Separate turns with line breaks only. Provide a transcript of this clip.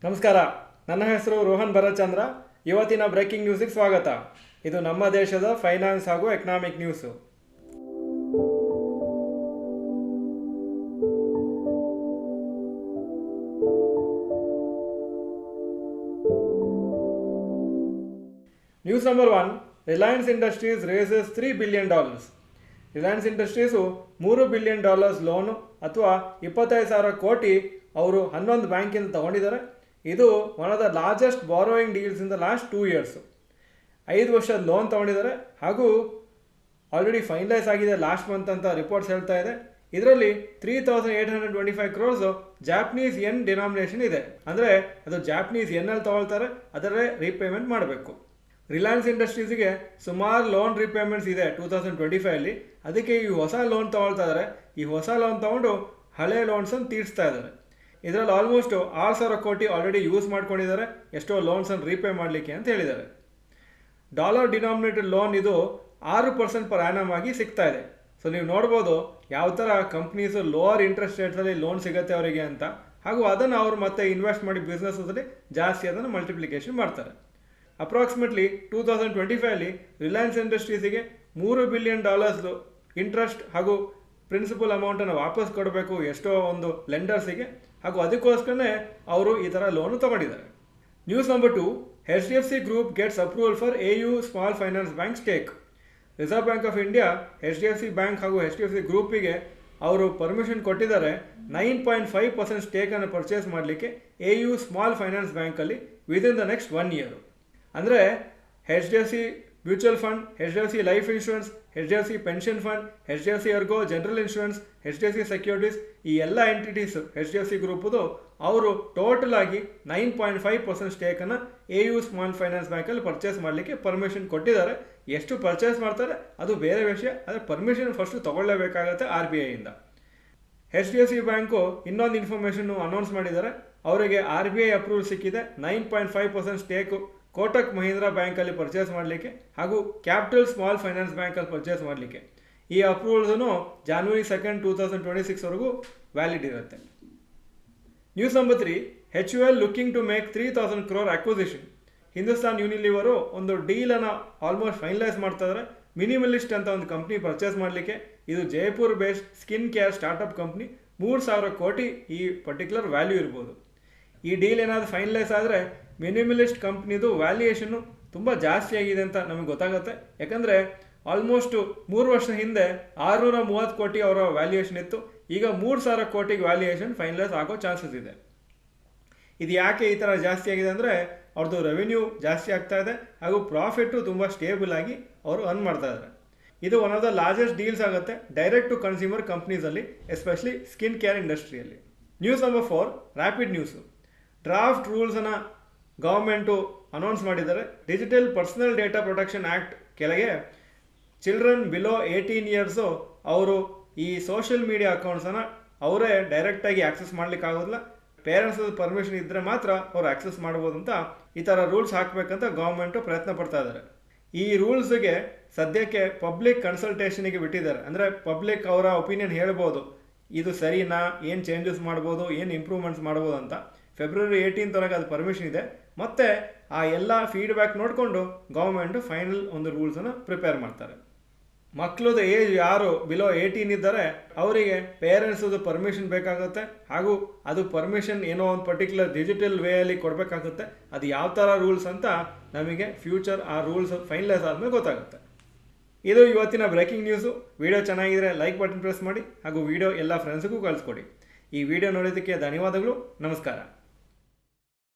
ನಮಸ್ಕಾರ. ನನ್ನ ಹೆಸರು ರೋಹನ್ ಭರತ್ಚಂದ್ರ. ಇವತ್ತಿನ ಬ್ರೇಕಿಂಗ್ ನ್ಯೂಸಿಗೆ ಸ್ವಾಗತ. ಇದು ನಮ್ಮ ದೇಶದ ಫೈನಾನ್ಸ್ ಹಾಗೂ economic news. News number 1, Reliance industries races $3 billion. Reliance industries $3 billion loan ಅಥವಾ 25,000 ಕೋಟಿ ಅವರು 11 ಬ್ಯಾಂಕಿಂದ ತಗೊಂಡಿದ್ದಾರೆ. ಇದು one of the largest borrowing deals in the last 2 years. 5 ವರ್ಷದ ಲೋನ್ ತೊಗೊಂಡಿದ್ದಾರೆ ಹಾಗೂ ಆಲ್ರೆಡಿ ಫೈನಲೈಸ್ ಆಗಿದೆ ಲಾಸ್ಟ್ ಮಂತ್ ಅಂತ ರಿಪೋರ್ಟ್ಸ್ ಹೇಳ್ತಾ ಇದೆ. ಇದರಲ್ಲಿ 3,825 crores ಜಾಪನೀಸ್ ಯೆನ್ ಡಿನಾಮಿನೇಷನ್ ಇದೆ. ಅಂದರೆ ಅದು ಜಾಪನೀಸ್ ಯೆನ್ನಲ್ಲಿ ತೊಗೊಳ್ತಾರೆ, ಅದರಲ್ಲೇ ರೀಪೇಮೆಂಟ್ ಮಾಡಬೇಕು. ರಿಲಯನ್ಸ್ ಇಂಡಸ್ಟ್ರೀಸ್ಗೆ ಸುಮಾರು ಲೋನ್ ರೀಪೇಮೆಂಟ್ಸ್ ಇದೆ 2025 ಅದಕ್ಕೆ ಈ ಹೊಸ ಲೋನ್ ತೊಗೊಳ್ತಾ ಇದ್ದಾರೆ. ಈ ಹೊಸ ಲೋನ್ ತೊಗೊಂಡು ಹಳೆ ಲೋನ್ಸನ್ನು ತೀರಿಸ್ತಾ ಇದ್ದಾರೆ. ಇದರಲ್ಲಿ ಆಲ್ಮೋಸ್ಟ್ 6,000 ಕೋಟಿ ಆಲ್ರೆಡಿ ಯೂಸ್ ಮಾಡ್ಕೊಂಡಿದ್ದಾರೆ ಎಷ್ಟೋ ಲೋನ್ಸನ್ನು ರೀಪೇ ಮಾಡಲಿಕ್ಕೆ ಅಂತ ಹೇಳಿದ್ದಾರೆ. ಡಾಲರ್ ಡಿನಾಮಿನೇಟೆಡ್ ಲೋನ್ ಇದು 6% per annum ಆಗಿ ಸಿಗ್ತಾ ಇದೆ. ಸೊ ನೀವು ನೋಡ್ಬೋದು ಯಾವ ಥರ ಕಂಪ್ನೀಸು ಲೋವರ್ ಇಂಟ್ರೆಸ್ಟ್ ರೇಟ್ಸಲ್ಲಿ ಲೋನ್ ಸಿಗುತ್ತೆ ಅವರಿಗೆ ಅಂತ, ಹಾಗೂ ಅದನ್ನು ಅವರು ಮತ್ತೆ ಇನ್ವೆಸ್ಟ್ ಮಾಡಿ ಬಿಸ್ನೆಸ್ಸಲ್ಲಿ ಜಾಸ್ತಿ ಅದನ್ನು ಮಲ್ಟಿಪ್ಲಿಕೇಶನ್ ಮಾಡ್ತಾರೆ. ಅಪ್ರಾಕ್ಸಿಮೇಟ್ಲಿ 2025 ರಿಲಯನ್ಸ್ ಇಂಡಸ್ಟ್ರೀಸಿಗೆ $3 billion ಇಂಟ್ರೆಸ್ಟ್ ಹಾಗೂ ಪ್ರಿನ್ಸಿಪಲ್ ಅಮೌಂಟನ್ನು ವಾಪಸ್ ಕೊಡಬೇಕು ಎಷ್ಟೋ ಒಂದು ಲೆಂಡರ್ಸಿಗೆ, ಹಾಗೂ ಅದಕ್ಕೋಸ್ಕರನೇ ಅವರು ಈ ಥರ ಲೋನು ತೊಗೊಂಡಿದ್ದಾರೆ. News number 2, HDFC group gets approval for AU small finance bank stake. Reserve bank of India HDFC bank ಹಾಗೂ HDFC ಗ್ರೂಪಿಗೆ ಅವರು ಪರ್ಮಿಷನ್ ಕೊಟ್ಟಿದ್ದಾರೆ 9.5% ಸ್ಟೇಕನ್ನು ಪರ್ಚೇಸ್ ಮಾಡಲಿಕ್ಕೆ AU ಸ್ಮಾಲ್ ಫೈನಾನ್ಸ್ ಬ್ಯಾಂಕಲ್ಲಿ ವಿದಿನ್ ದ ನೆಕ್ಸ್ಟ್ 1 year. ಅಂದರೆ HDFC mutual fund, HDFC life insurance, HDFC pension fund, HDFC Ergo general insurance, HDFC securities, ಈ ಎಲ್ಲ ಎಂಟಿಟೀಸು HDFC ಗ್ರೂಪದು ಅವರು ಟೋಟಲ್ ಆಗಿ 9.5% ಸ್ಟೇಕನ್ನು AU ಸ್ಮಾಲ್ ಫೈನಾನ್ಸ್ ಬ್ಯಾಂಕಲ್ಲಿ ಪರ್ಚೇಸ್ ಮಾಡಲಿಕ್ಕೆ ಪರ್ಮಿಷನ್ ಕೊಟ್ಟಿದ್ದಾರೆ. ಎಷ್ಟು ಪರ್ಚೇಸ್ ಮಾಡ್ತಾರೆ ಅದು ಬೇರೆ ವಿಷಯ, ಆದರೆ ಪರ್ಮಿಷನ್ ಫಸ್ಟು ತೊಗೊಳ್ಳೇಬೇಕಾಗತ್ತೆ RBI ಇಂದ. HDFC ಬ್ಯಾಂಕು ಇನ್ನೊಂದು ಇನ್ಫಾರ್ಮೇಷನ್ನು ಅನೌನ್ಸ್ ಮಾಡಿದ್ದಾರೆ. ಅವರಿಗೆ RBI ಅಪ್ರೂವಲ್ ಸಿಕ್ಕಿದೆ 9.5% ಸ್ಟೇಕು ಕೋಟಕ್ ಮಹೀಂದ್ರಾ ಬ್ಯಾಂಕಲ್ಲಿ ಪರ್ಚೇಸ್ ಮಾಡಲಿಕ್ಕೆ ಹಾಗೂ ಕ್ಯಾಪಿಟಲ್ ಸ್ಮಾಲ್ ಫೈನಾನ್ಸ್ ಬ್ಯಾಂಕಲ್ಲಿ ಪರ್ಚೇಸ್ ಮಾಡಲಿಕ್ಕೆ. ಈ ಅಪ್ರೂವಲ್ಸನ್ನು January 2nd, 2026ವರೆಗೂ ವ್ಯಾಲಿಡ್ ಇರುತ್ತೆ. News number 3, HUL looking to make 3,000 crore acquisition. Hindustan Unilever ಒಂದು ಡೀಲನ್ನು ಆಲ್ಮೋಸ್ಟ್ ಫೈನಲೈಸ್ ಮಾಡ್ತಾ ಇದ್ದಾರೆ. ಮಿನಿಮಲಿಸ್ಟ್ ಅಂತ ಒಂದು ಕಂಪ್ನಿ ಪರ್ಚೇಸ್ ಮಾಡಲಿಕ್ಕೆ. ಇದು Jaipur based skin care startup company. 3,000 ಕೋಟಿ ಈ ಪರ್ಟಿಕ್ಯುಲರ್ ವ್ಯಾಲ್ಯೂ ಇರ್ಬೋದು. ಈ ಡೀಲ್ ಏನಾದರೂ ಫೈನಲೈಸ್ ಆದರೆ ಮಿನಿಮಲಿಸ್ಟ್ ಕಂಪ್ನಿದು ವ್ಯಾಲ್ಯೂಯೇಷನ್ನು ತುಂಬ ಜಾಸ್ತಿ ಆಗಿದೆ ಅಂತ ನಮಗೆ ಗೊತ್ತಾಗುತ್ತೆ. ಯಾಕಂದರೆ ಆಲ್ಮೋಸ್ಟ್ 3 ವರ್ಷ ಹಿಂದೆ 630 ಕೋಟಿ ಅವರ ವ್ಯಾಲ್ಯೂಯೇಷನ್ ಇತ್ತು. ಈಗ 3,000 ಕೋಟಿಗೆ ವ್ಯಾಲ್ಯೂಯೇಷನ್ ಫೈನಲೈಸ್ ಆಗೋ ಚಾನ್ಸಸ್ ಇದೆ. ಇದು ಯಾಕೆ ಈ ಥರ ಜಾಸ್ತಿ ಆಗಿದೆ ಅಂದರೆ ಅವ್ರದ್ದು ರೆವಿನ್ಯೂ ಜಾಸ್ತಿ ಆಗ್ತಾ ಇದೆ ಹಾಗೂ ಪ್ರಾಫಿಟ್ಟು ತುಂಬ ಸ್ಟೇಬಲ್ ಆಗಿ ಅವರು ಅರ್ನ್ ಮಾಡ್ತಾ ಇದ್ದಾರೆ. ಇದು one of the largest deals ಆಗುತ್ತೆ ಡೈರೆಕ್ಟ್ ಟು ಕನ್ಸ್ಯೂಮರ್ ಕಂಪ್ನೀಸಲ್ಲಿ, ಎಸ್ಪೆಷಲಿ ಸ್ಕಿನ್ ಕೇರ್ ಇಂಡಸ್ಟ್ರಿಯಲ್ಲಿ. News number 4, rapid news. Draft ರೂಲ್ಸನ್ನು ಗೌರ್ಮೆಂಟು ಅನೌನ್ಸ್ ಮಾಡಿದ್ದಾರೆ. Digital personal data protection act ಕೆಳಗೆ ಚಿಲ್ಡ್ರನ್ ಬಿಲೋ 18 years ಅವರು ಈ ಸೋಷಿಯಲ್ ಮೀಡಿಯಾ ಅಕೌಂಟ್ಸನ್ನು ಅವರೇ ಡೈರೆಕ್ಟಾಗಿ ಆ್ಯಕ್ಸೆಸ್ ಮಾಡಲಿಕ್ಕಾಗೋದಿಲ್ಲ. ಪೇರೆಂಟ್ಸ್ ಪರ್ಮಿಷನ್ ಇದ್ದರೆ ಮಾತ್ರ ಅವ್ರು ಆ್ಯಕ್ಸೆಸ್ ಮಾಡ್ಬೋದು ಅಂತ ಈ ಥರ ರೂಲ್ಸ್ ಹಾಕಬೇಕಂತ ಗೌರ್ಮೆಂಟು ಪ್ರಯತ್ನ ಪಡ್ತಾ ಇದ್ದಾರೆ. ಈ ರೂಲ್ಸ್ಗೆ ಸದ್ಯಕ್ಕೆ ಪಬ್ಲಿಕ್ ಕನ್ಸಲ್ಟೇಷನಿಗೆ ಬಿಟ್ಟಿದ್ದಾರೆ. ಅಂದರೆ ಪಬ್ಲಿಕ್ ಅವರ ಒಪಿನಿಯನ್ ಹೇಳ್ಬೋದು, ಇದು ಸರಿನಾ, ಏನು ಚೇಂಜಸ್ ಮಾಡ್ಬೋದು, ಏನು ಇಂಪ್ರೂವ್ಮೆಂಟ್ಸ್ ಮಾಡ್ಬೋದು ಅಂತ. February 18th ಅದು ಪರ್ಮಿಷನ್ ಇದೆ. ಮತ್ತು ಆ ಎಲ್ಲ ಫೀಡ್ಬ್ಯಾಕ್ ನೋಡಿಕೊಂಡು ಗೌರ್ಮೆಂಟು ಫೈನಲ್ ಒಂದು ರೂಲ್ಸನ್ನು ಪ್ರಿಪೇರ್ ಮಾಡ್ತಾರೆ. ಮಕ್ಕಳದ ಏಜ್ ಯಾರು ಬಿಲೋ 18 ಇದ್ದಾರೆ ಅವರಿಗೆ ಪೇರೆಂಟ್ಸದು ಪರ್ಮಿಷನ್ ಬೇಕಾಗುತ್ತೆ, ಹಾಗೂ ಅದು ಪರ್ಮಿಷನ್ ಏನೋ ಒಂದು ಪರ್ಟಿಕ್ಯುಲರ್ ಡಿಜಿಟಲ್ ವೇಯಲ್ಲಿ ಕೊಡಬೇಕಾಗುತ್ತೆ. ಅದು ಯಾವ ಥರ ರೂಲ್ಸ್ ಅಂತ ನಮಗೆ ಫ್ಯೂಚರ್ ಆ ರೂಲ್ಸ್ ಫೈನಲೈಸ್ ಆದಮೇಲೆ ಗೊತ್ತಾಗುತ್ತೆ. ಇದು ಇವತ್ತಿನ ಬ್ರೇಕಿಂಗ್ ನ್ಯೂಸು. ವಿಡಿಯೋ ಚೆನ್ನಾಗಿದ್ರೆ ಲೈಕ್ ಬಟನ್ ಪ್ರೆಸ್ ಮಾಡಿ ಹಾಗೂ ವಿಡಿಯೋ ಎಲ್ಲ ಫ್ರೆಂಡ್ಸ್ಗೂ ಕಳಿಸ್ಕೊಡಿ. ಈ ವಿಡಿಯೋ ನೋಡೋದಕ್ಕೆ ಧನ್ಯವಾದಗಳು. ನಮಸ್ಕಾರ.